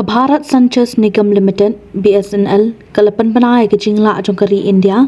Bharat Sanchez Nigam Limited BSNL kalapan banai ke jingla jong kari India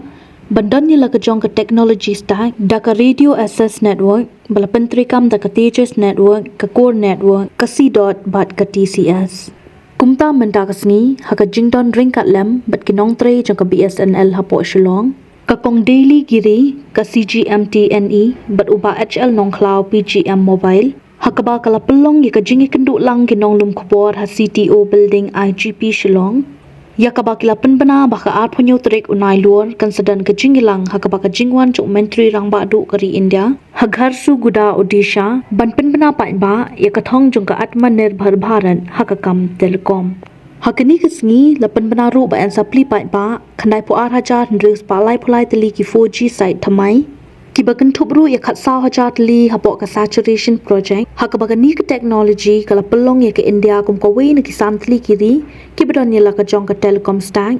bandan ni la ke jong ke technology stack da ka radio access network balapan trikam da ka Tejas network ka core network ka C dot bat ka TCS kumta menta ka sngi ha ka jingdon ring kat lem bat kinong tre jong ka BSNL ha po Shillong ka kong daily giri ka CGMTNE bat uba HL nong cloud PGM mobile Hakaba kala pelong ya kajingi kenduk lang kinong lum kupor ha CTO building IGP Shillong. Ya kaba kila penbena baka art punyo trik unai luar kan sedan kajingi lang hakaba kajingwan cuk Myntri Rangbahduh kari India. Hagharsu guda Odisha ban penbena pat ba ya kathong jung ka Atmanirbhar Bharat hakakam telekom. Hakini kesngi la penbena ru ba an sapli pat ba khandai pu 8,000 ndris palai pulai teli ki 4G site thymmai. Kibagan tubru ya khat saw hajar li hapok ka saturation project hakabagan ni ke technology kala pelong ya ke India kum ko we ni ki santli kiri kibadon ya la ka jong ka telecom stack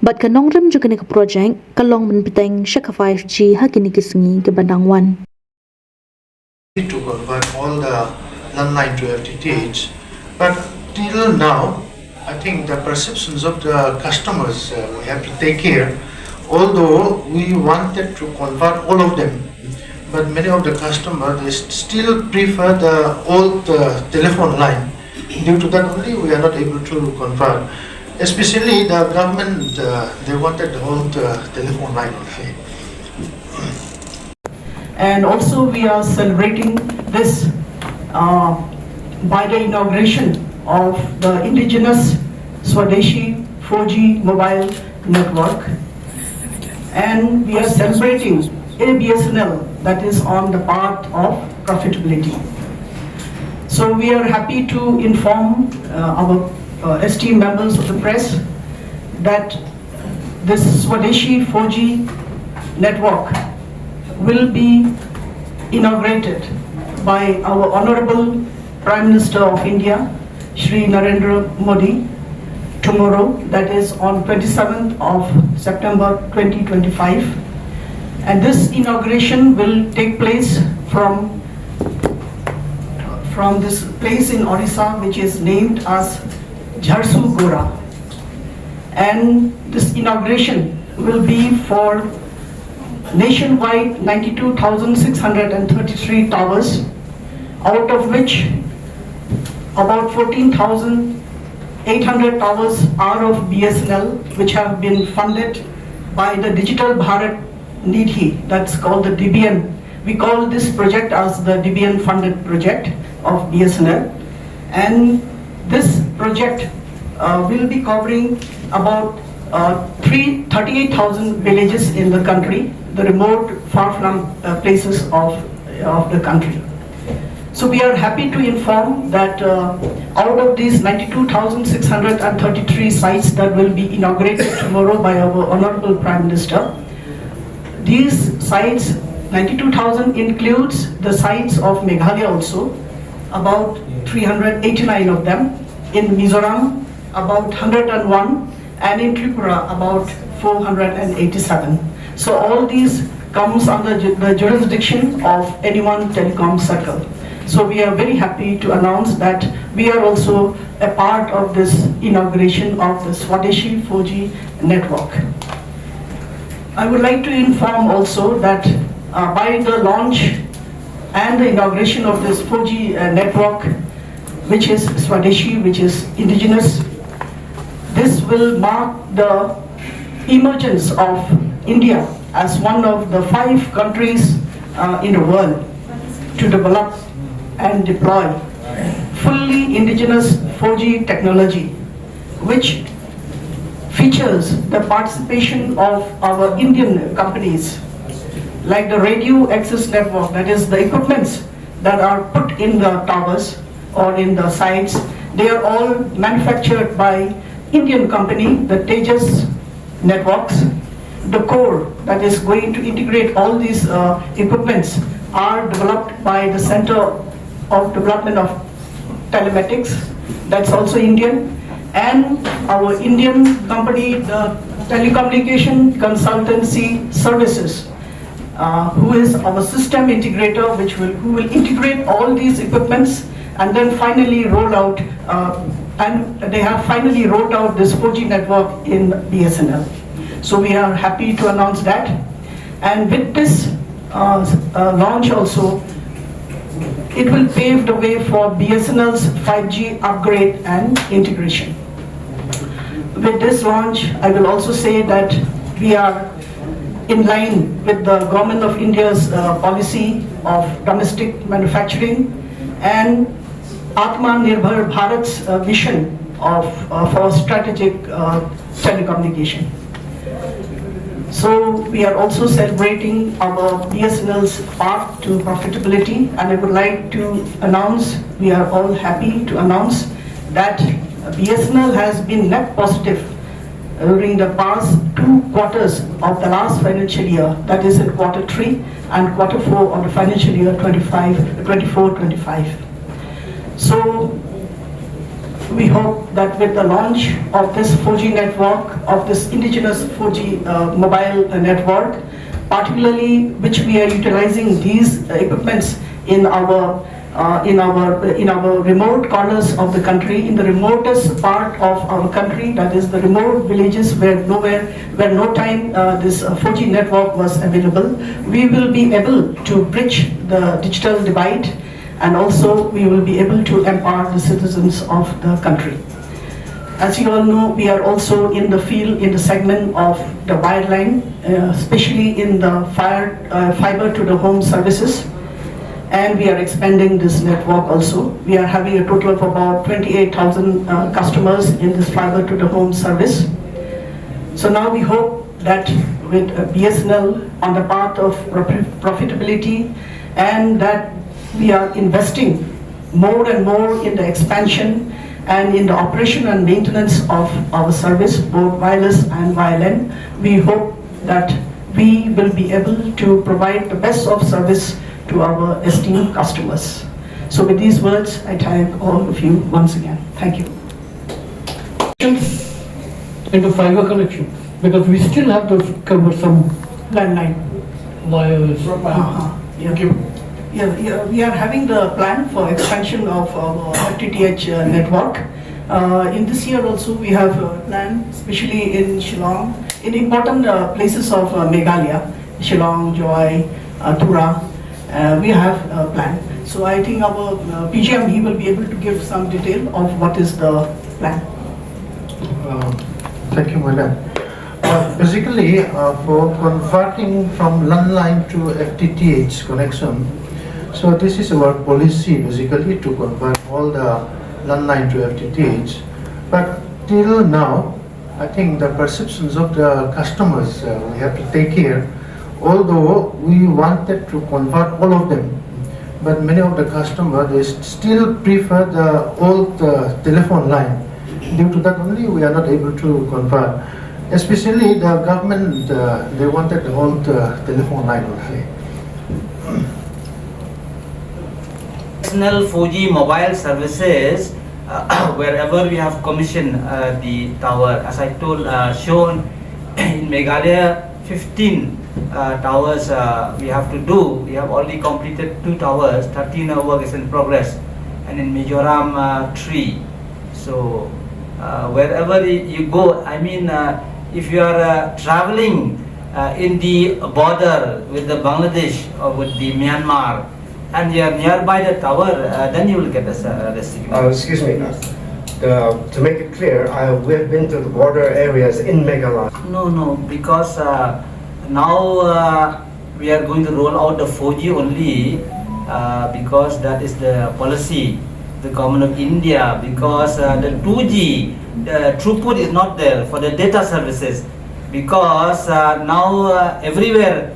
bat ka nongrem juga ni ka project kalong men piteng shaka 5G hakini ki sngi ke bandang wan to convert all the landline to FTTH, but till now I think the perceptions of the customers we have to take care. Although we wanted to convert all of them, but many of the customers they still prefer the old telephone line. Due to that only we are not able to convert. Especially the government, they wanted the old telephone line only. And also we are celebrating this by the inauguration of the indigenous Swadeshi 4G mobile network. And we are celebrating a BSNL that is on the path of profitability. So we are happy to inform our esteemed members of the press that this Swadeshi 4G network will be inaugurated by our Honorable Prime Minister of India, Shri Narendra Modi, tomorrow, that is on 27th of September 2025, and this inauguration will take place from this place in Odisha which is named as Jharsu Gora, and this inauguration will be for nationwide 92,633 towers, out of which about 14,800 towers are of BSNL, which have been funded by the Digital Bharat Nidhi, that's called the DBN. We call this project as the DBN funded project of BSNL. And this project will be covering about 38,000 villages in the country, the remote, far-flung places of the country. So we are happy to inform that out of these 92,633 sites that will be inaugurated tomorrow by our Honorable Prime Minister, these sites, 92,000 includes the sites of Meghalaya also, about 389 of them, in Mizoram about 101, and in Tripura about 487. So all these comes under the jurisdiction of Anyone Telecom Circle. So we are very happy to announce that we are also a part of this inauguration of the Swadeshi 4G network. I would like to inform also that by the launch and the inauguration of this 4G network, which is Swadeshi, which is indigenous, this will mark the emergence of India as one of the 5 countries in the world to develop and deploy fully indigenous 4G technology, which features the participation of our Indian companies, like the radio access network, that is the equipments that are put in the towers or in the sites. They are all manufactured by Indian company, the Tejas networks. The core that is going to integrate all these equipments are developed by the Center of Development of Telematics, that's also Indian, and our Indian company, the Telecommunication Consultancy Services, who is our system integrator, who will integrate all these equipments and then finally roll out and they have finally rolled out this 4G network in BSNL. So we are happy to announce that. And with this launch also, it will pave the way for BSNL's 5G upgrade and integration. With this launch, I will also say that we are in line with the Government of India's policy of domestic manufacturing and Atmanirbhar Bharat's vision for strategic telecommunication. So we are also celebrating our BSNL's path to profitability, and I would like to announce, we are all happy to announce that BSNL has been net positive during the past 2 quarters of the last financial year, that is in Q3 and Q4 of the financial year 24-25. So we hope that with the launch of this 4G network, of this indigenous 4G mobile network, particularly which we are utilizing these equipments in our remote corners of the country, in the remotest part of our country, that is the remote villages where no time this 4G network was available, we will be able to bridge the digital divide, and also we will be able to empower the citizens of the country. As you all know, we are also in the field, in the segment of the wireline, especially in the fiber to the home services, and we are expanding this network also. We are having a total of about 28,000 customers in this fiber to the home service. So now we hope that with BSNL on the path of profitability, and that we are investing more and more in the expansion and in the operation and maintenance of our service, both wireless and wireline. We hope that we will be able to provide the best of service to our esteemed customers. So with these words, I thank all of you once again. Thank you. Into fiber connection, because we still have to cover some Landline. wires. Yeah. Yeah, we are having the plan for expansion of our FTTH network. In this year also we have a plan, especially in Shillong, in important places of Meghalaya, Shillong, Joy, Tura. We have a plan. So I think our PGM, he will be able to give some detail of what is the plan. Thank you, madam. Basically, for converting from landline to FTTH connection, so this is our policy basically to convert all the landline to FTTH. But till now, I think the perceptions of the customers we have to take care. Although we wanted to convert all of them, but many of the customers they still prefer the old telephone line. Due to that only we are not able to convert. Especially the government, they wanted the old telephone line only. BSNL 4G mobile services, wherever we have commissioned the tower, as I told, shown in Meghalaya, 15 towers we have to do. We have already completed 2 towers, 13 work is in progress, and in Mizoram 3. So wherever you go, I mean, if you are traveling in the border with the Bangladesh or with the Myanmar, and you are nearby the tower, then you will get the signal. Excuse me, to make it clear, we have been to the border areas in Meghalaya. No, because now we are going to roll out the 4G only, because that is the policy, the government of India, because the 2G, the throughput is not there for the data services, because now everywhere,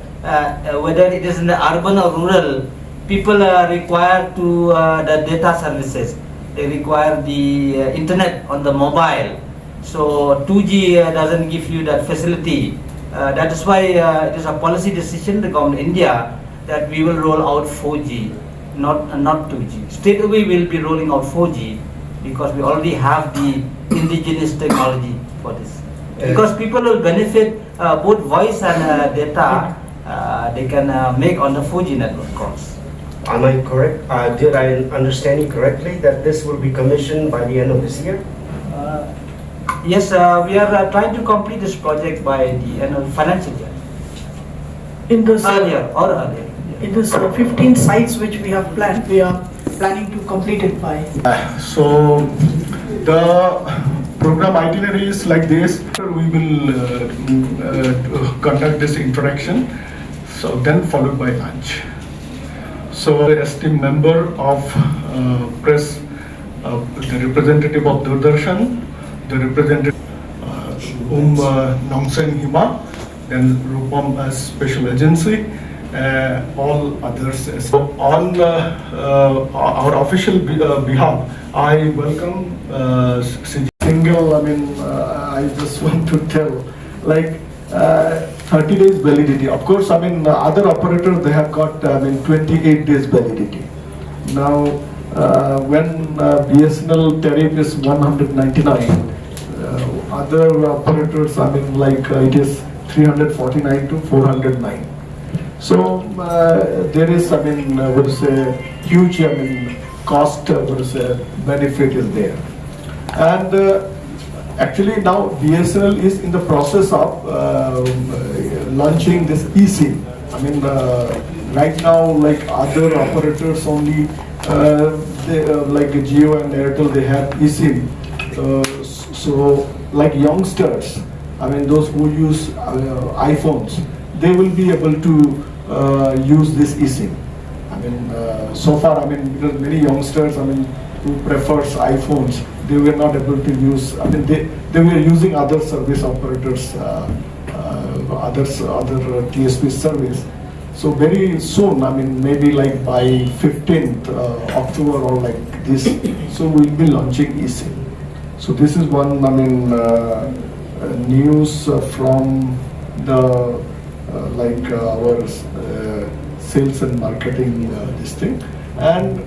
whether it is in the urban or rural, people are required to the data services. They require the internet on the mobile. So 2G doesn't give you that facility. That is why it is a policy decision, the government of India, that we will roll out 4G, not 2G. Straight away we will be rolling out 4G, because we already have the indigenous technology for this. Because people will benefit both voice and data they can make on the 4G network calls. Am I correct? Did I understand you correctly that this will be commissioned by the end of this year? Yes, we are trying to complete this project by the end of financial year. In this, Earlier. in this 15 sites which we have planned, we are planning to complete it by. So the program itinerary is like this. We will conduct this introduction, so then followed by lunch. So the esteemed member of press, the representative of Doordarshan, the representative Nongsen Hima, then Rupang as special agency, all others. So on our official behalf, I welcome single. I just want to tell, like 30 days validity. Of course, other operators, they have got 28 days validity. Now, when BSNL tariff is 199, other operators, it is 349 to 409. So there is, huge, cost, benefit is there. And actually now BSNL is in the process of launching this eSIM. Right now, like other operators only, like Jio and Airtel, they have eSIM. So like youngsters, those who use iPhones, they will be able to use this eSIM. So far, because many youngsters, who prefers iPhones, they were not able to use. They were using other service operators, other TSP service. So very soon, maybe like by 15th October or like this, so we'll be launching eSIM. So this is one, news from the our sales and marketing this thing. And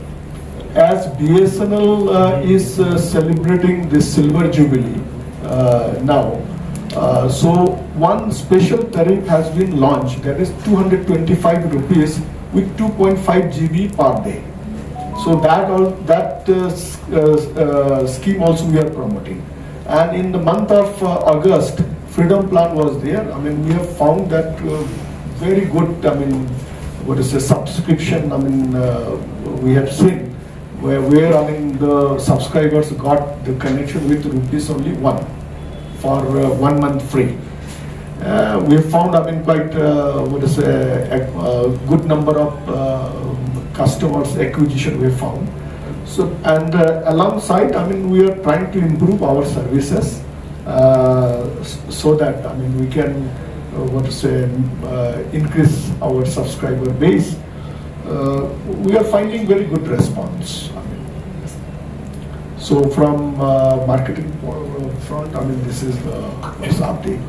as BSNL is celebrating this silver jubilee now, so one special tariff has been launched, that is 225 rupees with 2.5 GB per day. So that scheme also we are promoting. And in the month of August, Freedom Plan was there. We have found that very good, subscription, we have seen where the subscribers got the connection with rupees only 1 for 1 month free. We have found, quite, a good number of customers acquisition we have found. So, and alongside, we are trying to improve our services so that, we can, increase our subscriber base. We are finding very good response. So from marketing front, this is the update.